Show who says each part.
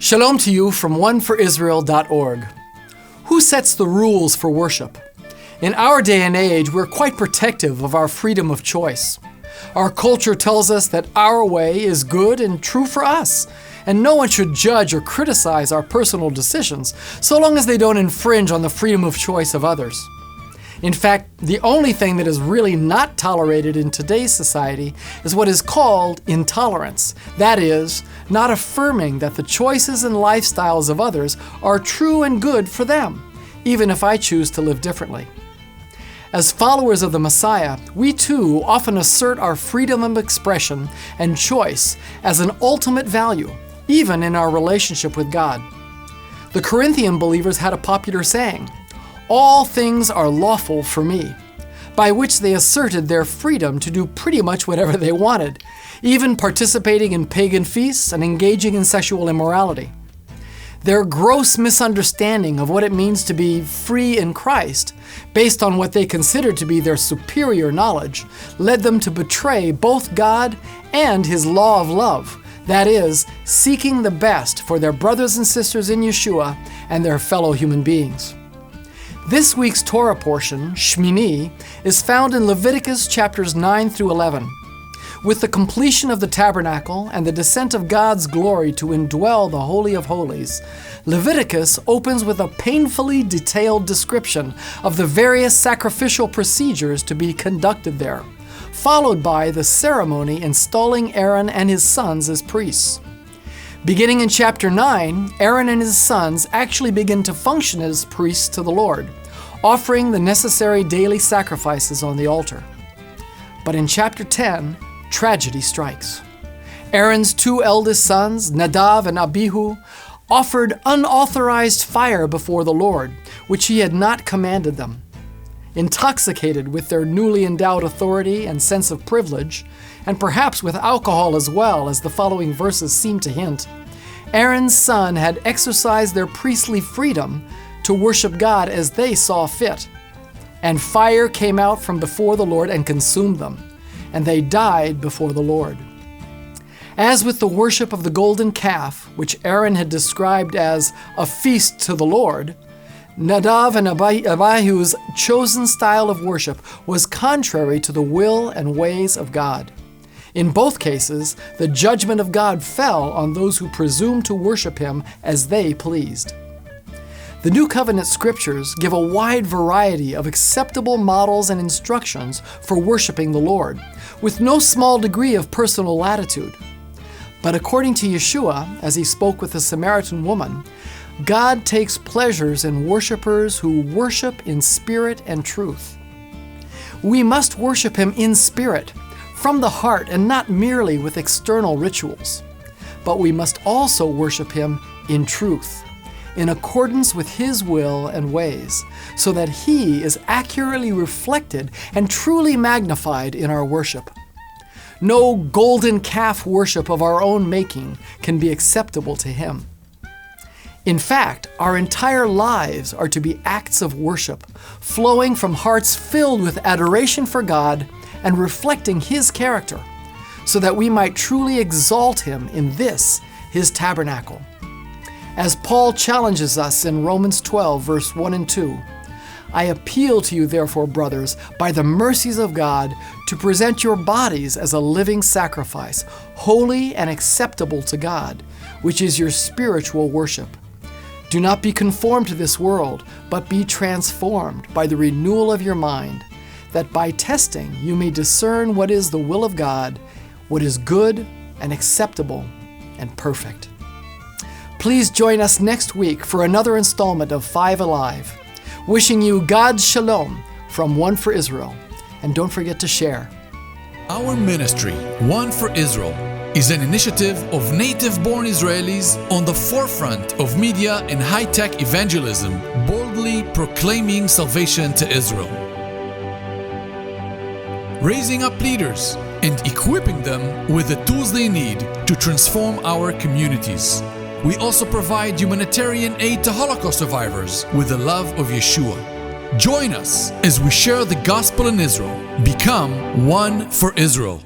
Speaker 1: Shalom to you from oneforisrael.org. Who sets the rules for worship? In our day and age, we're quite protective of our freedom of choice. Our culture tells us that our way is good and true for us, and no one should judge or criticize our personal decisions so long as they don't infringe on the freedom of choice of others. In fact, the only thing that is really not tolerated in today's society is what is called intolerance. That is, not affirming that the choices and lifestyles of others are true and good for them, even if I choose to live differently. As followers of the Messiah, we too often assert our freedom of expression and choice as an ultimate value, even in our relationship with God. The Corinthian believers had a popular saying, "All things are lawful for me," by which they asserted their freedom to do pretty much whatever they wanted, even participating in pagan feasts and engaging in sexual immorality. Their gross misunderstanding of what it means to be free in Christ, based on what they considered to be their superior knowledge, led them to betray both God and His law of love, that is, seeking the best for their brothers and sisters in Yeshua and their fellow human beings. This week's Torah portion, Shmini, is found in Leviticus chapters 9 through 11. With the completion of the tabernacle and the descent of God's glory to indwell the Holy of Holies, Leviticus opens with a painfully detailed description of the various sacrificial procedures to be conducted there, followed by the ceremony installing Aaron and his sons as priests. Beginning in chapter 9, Aaron and his sons actually begin to function as priests to the Lord, offering the necessary daily sacrifices on the altar. But in chapter 10, tragedy strikes. Aaron's two eldest sons, Nadav and Abihu, offered unauthorized fire before the Lord, which he had not commanded them. Intoxicated with their newly endowed authority and sense of privilege, and perhaps with alcohol as well, as the following verses seem to hint, Aaron's son had exercised their priestly freedom to worship God as they saw fit. And fire came out from before the Lord and consumed them, and they died before the Lord. As with the worship of the golden calf, which Aaron had described as a feast to the Lord, Nadav and Abihu's chosen style of worship was contrary to the will and ways of God. In both cases, the judgment of God fell on those who presumed to worship Him as they pleased. The New Covenant Scriptures give a wide variety of acceptable models and instructions for worshiping the Lord, with no small degree of personal latitude. But according to Yeshua, as He spoke with the Samaritan woman, God takes pleasures in worshipers who worship in spirit and truth. We must worship Him in spirit, from the heart, and not merely with external rituals. But we must also worship Him in truth, in accordance with His will and ways, so that He is accurately reflected and truly magnified in our worship. No golden calf worship of our own making can be acceptable to Him. In fact, our entire lives are to be acts of worship, flowing from hearts filled with adoration for God and reflecting His character, so that we might truly exalt Him in this, His tabernacle. As Paul challenges us in Romans 12, verse 1 and 2, "I appeal to you, therefore, brothers, by the mercies of God, to present your bodies as a living sacrifice, holy and acceptable to God, which is your spiritual worship. Do not be conformed to this world, but be transformed by the renewal of your mind, that by testing you may discern what is the will of God, what is good and acceptable and perfect." Please join us next week for another installment of Five Alive. Wishing you God's Shalom from One for Israel. And don't forget to share.
Speaker 2: Our ministry, One for Israel, is an initiative of native-born Israelis on the forefront of media and high-tech evangelism, boldly proclaiming salvation to Israel. Raising up leaders and equipping them with the tools they need to transform our communities. We also provide humanitarian aid to Holocaust survivors with the love of Yeshua. Join us as we share the gospel in Israel. Become One for Israel.